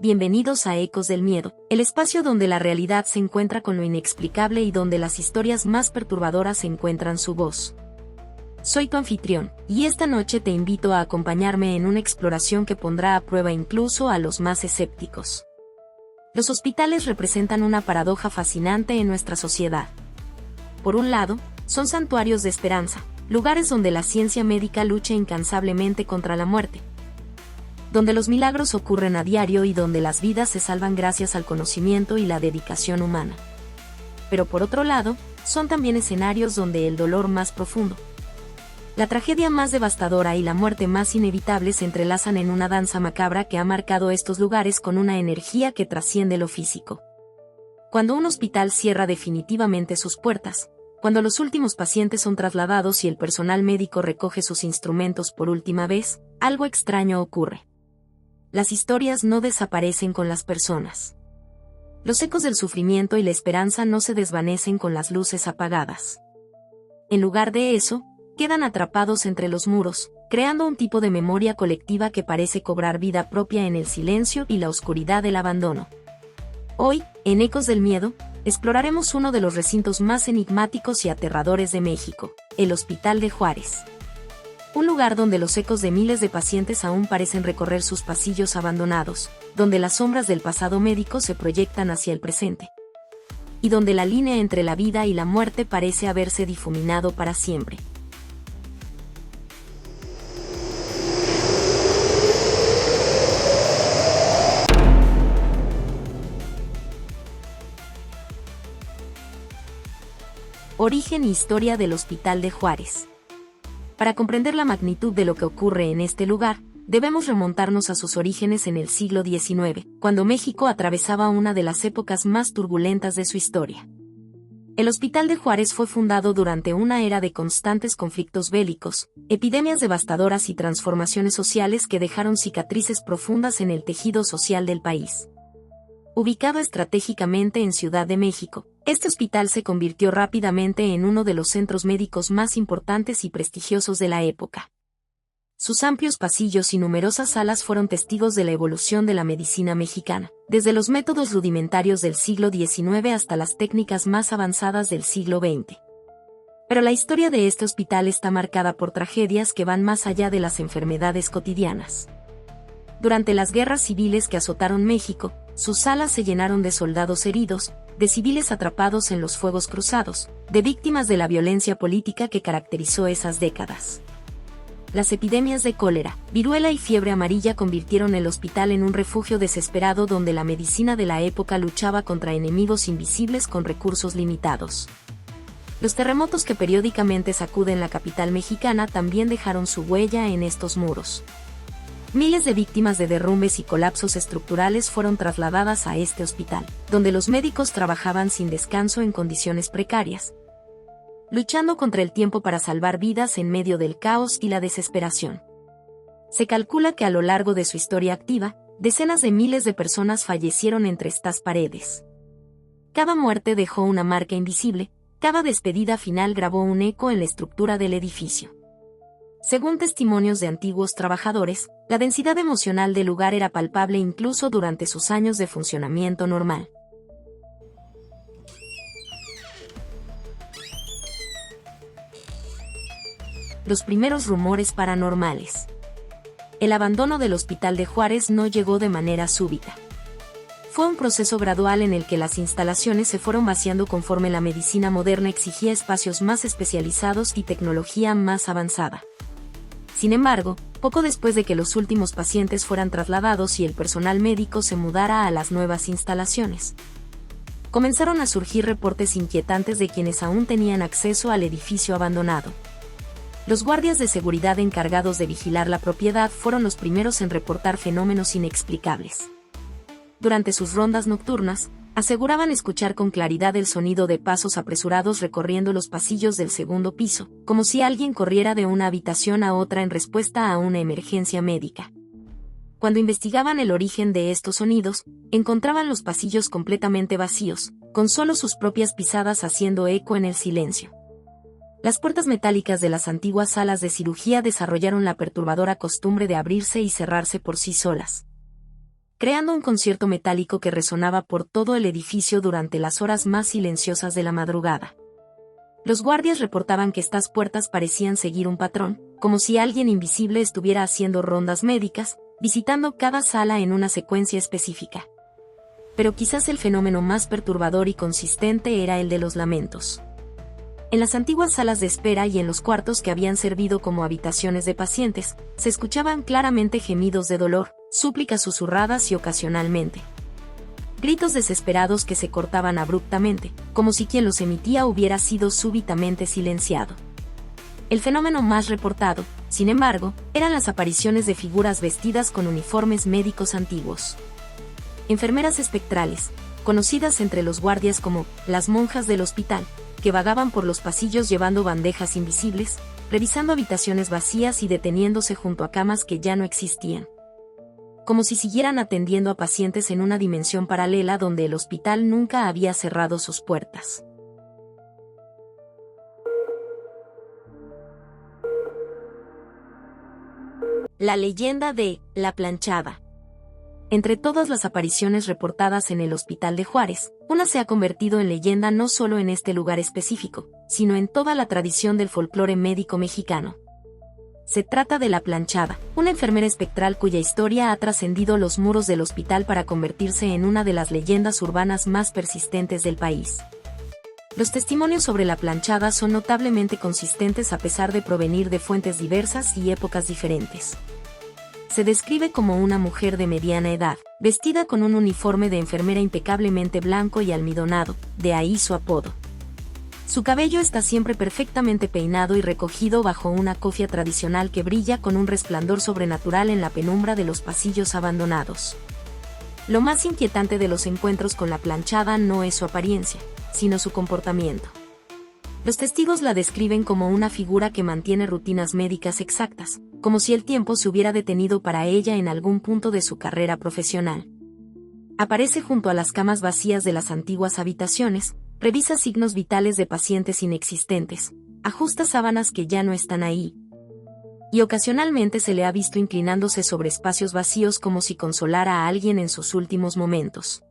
Bienvenidos a Ecos del Miedo, el espacio donde la realidad se encuentra con lo inexplicable y donde las historias más perturbadoras encuentran su voz. Soy tu anfitrión, y esta noche te invito a acompañarme en una exploración que pondrá a prueba incluso a los más escépticos. Los hospitales representan una paradoja fascinante en nuestra sociedad. Por un lado, son santuarios de esperanza, lugares donde la ciencia médica lucha incansablemente contra la muerte, donde los milagros ocurren a diario y donde las vidas se salvan gracias al conocimiento y la dedicación humana. Pero por otro lado, son también escenarios donde el dolor más profundo, la tragedia más devastadora y la muerte más inevitable se entrelazan en una danza macabra que ha marcado estos lugares con una energía que trasciende lo físico. Cuando un hospital cierra definitivamente sus puertas, cuando los últimos pacientes son trasladados y el personal médico recoge sus instrumentos por última vez, algo extraño ocurre. Las historias no desaparecen con las personas. Los ecos del sufrimiento y la esperanza no se desvanecen con las luces apagadas. En lugar de eso, quedan atrapados entre los muros, creando un tipo de memoria colectiva que parece cobrar vida propia en el silencio y la oscuridad del abandono. Hoy, en Ecos del Miedo, exploraremos uno de los recintos más enigmáticos y aterradores de México, el Hospital de Juárez. Un lugar donde los ecos de miles de pacientes aún parecen recorrer sus pasillos abandonados, donde las sombras del pasado médico se proyectan hacia el presente, y donde la línea entre la vida y la muerte parece haberse difuminado para siempre. Origen y historia del Hospital de Juárez. Para comprender la magnitud de lo que ocurre en este lugar, debemos remontarnos a sus orígenes en el siglo XIX, cuando México atravesaba una de las épocas más turbulentas de su historia. El Hospital de Juárez fue fundado durante una era de constantes conflictos bélicos, epidemias devastadoras y transformaciones sociales que dejaron cicatrices profundas en el tejido social del país. Ubicado estratégicamente en Ciudad de México, este hospital se convirtió rápidamente en uno de los centros médicos más importantes y prestigiosos de la época. Sus amplios pasillos y numerosas salas fueron testigos de la evolución de la medicina mexicana, desde los métodos rudimentarios del siglo XIX hasta las técnicas más avanzadas del siglo XX. Pero la historia de este hospital está marcada por tragedias que van más allá de las enfermedades cotidianas. Durante las guerras civiles que azotaron México, sus salas se llenaron de soldados heridos, de civiles atrapados en los fuegos cruzados, de víctimas de la violencia política que caracterizó esas décadas. Las epidemias de cólera, viruela y fiebre amarilla convirtieron el hospital en un refugio desesperado donde la medicina de la época luchaba contra enemigos invisibles con recursos limitados. Los terremotos que periódicamente sacuden la capital mexicana también dejaron su huella en estos muros. Miles de víctimas de derrumbes y colapsos estructurales fueron trasladadas a este hospital, donde los médicos trabajaban sin descanso en condiciones precarias, luchando contra el tiempo para salvar vidas en medio del caos y la desesperación. Se calcula que a lo largo de su historia activa, decenas de miles de personas fallecieron entre estas paredes. Cada muerte dejó una marca invisible, cada despedida final grabó un eco en la estructura del edificio. Según testimonios de antiguos trabajadores, la densidad emocional del lugar era palpable incluso durante sus años de funcionamiento normal. Los primeros rumores paranormales. El abandono del Hospital de Juárez no llegó de manera súbita. Fue un proceso gradual en el que las instalaciones se fueron vaciando conforme la medicina moderna exigía espacios más especializados y tecnología más avanzada. Sin embargo, poco después de que los últimos pacientes fueran trasladados y el personal médico se mudara a las nuevas instalaciones, comenzaron a surgir reportes inquietantes de quienes aún tenían acceso al edificio abandonado. Los guardias de seguridad encargados de vigilar la propiedad fueron los primeros en reportar fenómenos inexplicables. Durante sus rondas nocturnas, aseguraban escuchar con claridad el sonido de pasos apresurados recorriendo los pasillos del segundo piso, como si alguien corriera de una habitación a otra en respuesta a una emergencia médica. Cuando investigaban el origen de estos sonidos, encontraban los pasillos completamente vacíos, con solo sus propias pisadas haciendo eco en el silencio. Las puertas metálicas de las antiguas salas de cirugía desarrollaron la perturbadora costumbre de abrirse y cerrarse por sí solas, creando un concierto metálico que resonaba por todo el edificio durante las horas más silenciosas de la madrugada. Los guardias reportaban que estas puertas parecían seguir un patrón, como si alguien invisible estuviera haciendo rondas médicas, visitando cada sala en una secuencia específica. Pero quizás el fenómeno más perturbador y consistente era el de los lamentos. En las antiguas salas de espera y en los cuartos que habían servido como habitaciones de pacientes, se escuchaban claramente gemidos de dolor, súplicas susurradas y ocasionalmente gritos desesperados que se cortaban abruptamente, como si quien los emitía hubiera sido súbitamente silenciado. El fenómeno más reportado, sin embargo, eran las apariciones de figuras vestidas con uniformes médicos antiguos. Enfermeras espectrales, conocidas entre los guardias como las monjas del hospital, que vagaban por los pasillos llevando bandejas invisibles, revisando habitaciones vacías y deteniéndose junto a camas que ya no existían. Como si siguieran atendiendo a pacientes en una dimensión paralela donde el hospital nunca había cerrado sus puertas. La leyenda de La Planchada. Entre todas las apariciones reportadas en el Hospital de Juárez, una se ha convertido en leyenda no solo en este lugar específico, sino en toda la tradición del folclore médico mexicano. Se trata de La Planchada, una enfermera espectral cuya historia ha trascendido los muros del hospital para convertirse en una de las leyendas urbanas más persistentes del país. Los testimonios sobre La Planchada son notablemente consistentes a pesar de provenir de fuentes diversas y épocas diferentes. Se describe como una mujer de mediana edad, vestida con un uniforme de enfermera impecablemente blanco y almidonado, de ahí su apodo. Su cabello está siempre perfectamente peinado y recogido bajo una cofia tradicional que brilla con un resplandor sobrenatural en la penumbra de los pasillos abandonados. Lo más inquietante de los encuentros con La Planchada no es su apariencia, sino su comportamiento. Los testigos la describen como una figura que mantiene rutinas médicas exactas, como si el tiempo se hubiera detenido para ella en algún punto de su carrera profesional. Aparece junto a las camas vacías de las antiguas habitaciones, revisa signos vitales de pacientes inexistentes, ajusta sábanas que ya no están ahí, y ocasionalmente se le ha visto inclinándose sobre espacios vacíos como si consolara a alguien en sus últimos momentos.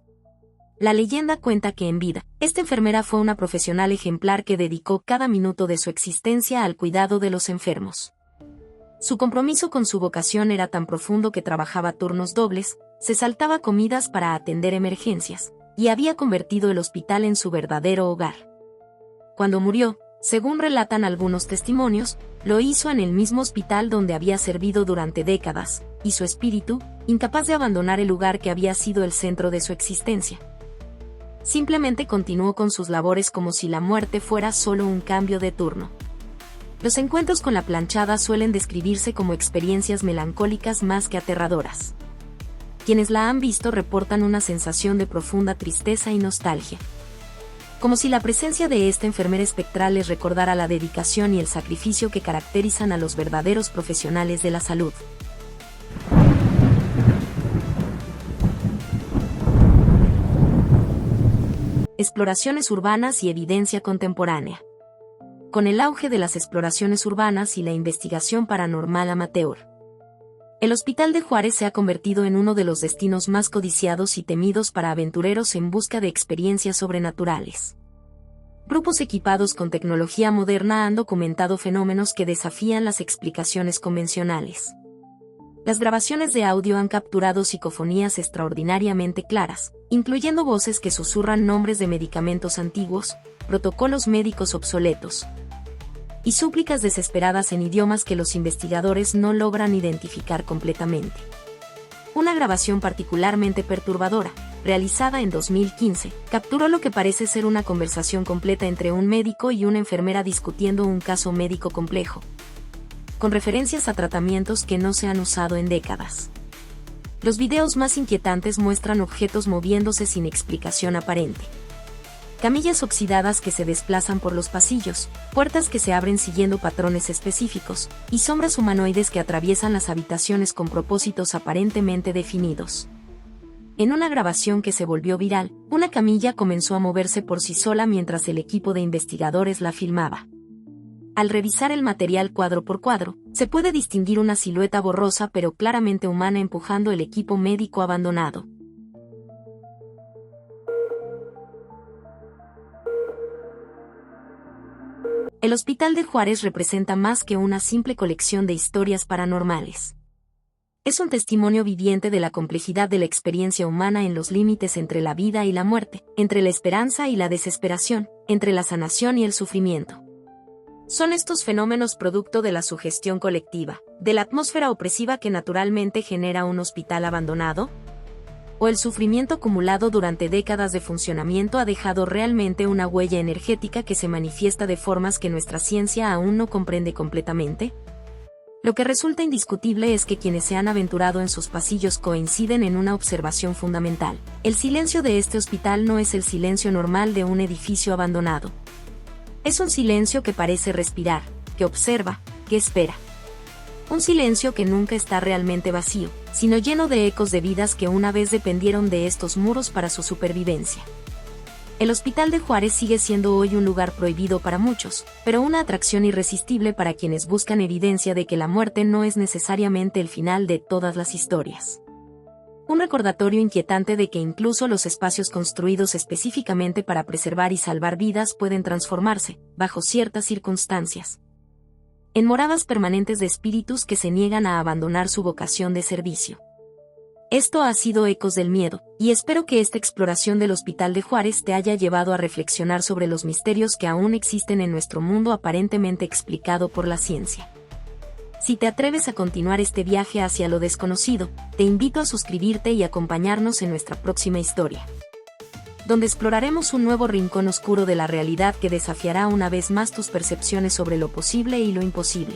La leyenda cuenta que en vida, esta enfermera fue una profesional ejemplar que dedicó cada minuto de su existencia al cuidado de los enfermos. Su compromiso con su vocación era tan profundo que trabajaba turnos dobles, se saltaba comidas para atender emergencias, y había convertido el hospital en su verdadero hogar. Cuando murió, según relatan algunos testimonios, lo hizo en el mismo hospital donde había servido durante décadas, y su espíritu, incapaz de abandonar el lugar que había sido el centro de su existencia, simplemente continuó con sus labores como si la muerte fuera solo un cambio de turno. Los encuentros con La Planchada suelen describirse como experiencias melancólicas más que aterradoras. Quienes la han visto reportan una sensación de profunda tristeza y nostalgia. Como si la presencia de esta enfermera espectral les recordara la dedicación y el sacrificio que caracterizan a los verdaderos profesionales de la salud. Exploraciones urbanas y evidencia contemporánea. Con el auge de las exploraciones urbanas y la investigación paranormal amateur, el Hospital de Juárez se ha convertido en uno de los destinos más codiciados y temidos para aventureros en busca de experiencias sobrenaturales. Grupos equipados con tecnología moderna han documentado fenómenos que desafían las explicaciones convencionales. Las grabaciones de audio han capturado psicofonías extraordinariamente claras, incluyendo voces que susurran nombres de medicamentos antiguos, protocolos médicos obsoletos, y súplicas desesperadas en idiomas que los investigadores no logran identificar completamente. Una grabación particularmente perturbadora, realizada en 2015, capturó lo que parece ser una conversación completa entre un médico y una enfermera discutiendo un caso médico complejo, con referencias a tratamientos que no se han usado en décadas. Los videos más inquietantes muestran objetos moviéndose sin explicación aparente. Camillas oxidadas que se desplazan por los pasillos, puertas que se abren siguiendo patrones específicos, y sombras humanoides que atraviesan las habitaciones con propósitos aparentemente definidos. En una grabación que se volvió viral, una camilla comenzó a moverse por sí sola mientras el equipo de investigadores la filmaba. Al revisar el material cuadro por cuadro, se puede distinguir una silueta borrosa pero claramente humana empujando el equipo médico abandonado. El Hospital de Juárez representa más que una simple colección de historias paranormales. Es un testimonio viviente de la complejidad de la experiencia humana en los límites entre la vida y la muerte, entre la esperanza y la desesperación, entre la sanación y el sufrimiento. ¿Son estos fenómenos producto de la sugestión colectiva, de la atmósfera opresiva que naturalmente genera un hospital abandonado? ¿O el sufrimiento acumulado durante décadas de funcionamiento ha dejado realmente una huella energética que se manifiesta de formas que nuestra ciencia aún no comprende completamente? Lo que resulta indiscutible es que quienes se han aventurado en sus pasillos coinciden en una observación fundamental. El silencio de este hospital no es el silencio normal de un edificio abandonado. Es un silencio que parece respirar, que observa, que espera. Un silencio que nunca está realmente vacío, sino lleno de ecos de vidas que una vez dependieron de estos muros para su supervivencia. El Hospital de Juárez sigue siendo hoy un lugar prohibido para muchos, pero una atracción irresistible para quienes buscan evidencia de que la muerte no es necesariamente el final de todas las historias. Un recordatorio inquietante de que incluso los espacios construidos específicamente para preservar y salvar vidas pueden transformarse, bajo ciertas circunstancias, en moradas permanentes de espíritus que se niegan a abandonar su vocación de servicio. Esto ha sido Ecos del Miedo, y espero que esta exploración del Hospital de Juárez te haya llevado a reflexionar sobre los misterios que aún existen en nuestro mundo aparentemente explicado por la ciencia. Si te atreves a continuar este viaje hacia lo desconocido, te invito a suscribirte y acompañarnos en nuestra próxima historia, donde exploraremos un nuevo rincón oscuro de la realidad que desafiará una vez más tus percepciones sobre lo posible y lo imposible.